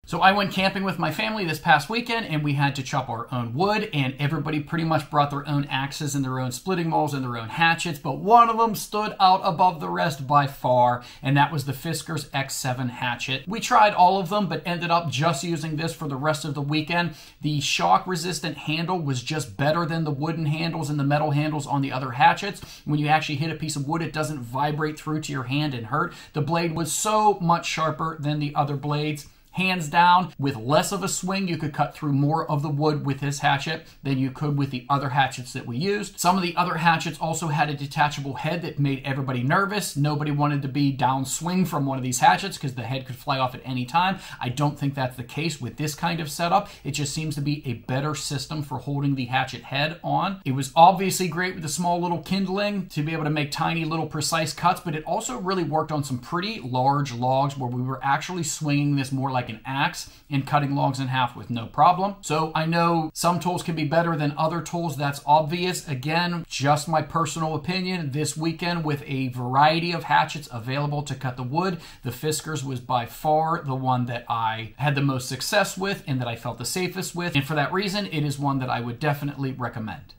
So I went camping with my family this past weekend, and we had to chop our own wood, and everybody pretty much brought their own axes and their own splitting mauls and their own hatchets, but one of them stood out above the rest by far, and that was the Fiskars X7 Hatchet. We tried all of them, but ended up just using this for the rest of the weekend. The shock-resistant handle was just better than the wooden handles and the metal handles on the other hatchets. When you actually hit a piece of wood, it doesn't vibrate through to your hand and hurt. The blade was so much sharper than the other blades. Hands down, with less of a swing, you could cut through more of the wood with this hatchet than you could with the other hatchets that we used. Some of the other hatchets also had a detachable head that made everybody nervous. Nobody wanted to be downswing from one of these hatchets because the head could fly off at any time. I don't think that's the case with this kind of setup. It just seems to be a better system for holding the hatchet head on. It was obviously great with the small little kindling to be able to make tiny little precise cuts, but it also really worked on some pretty large logs where we were actually swinging this more like an axe and cutting logs in half with no problem. So I know some tools can be better than other tools. That's obvious. Again, just my personal opinion. This weekend, with a variety of hatchets available to cut the wood, the Fiskars was by far the one that I had the most success with and that I felt the safest with. And for that reason, it is one that I would definitely recommend.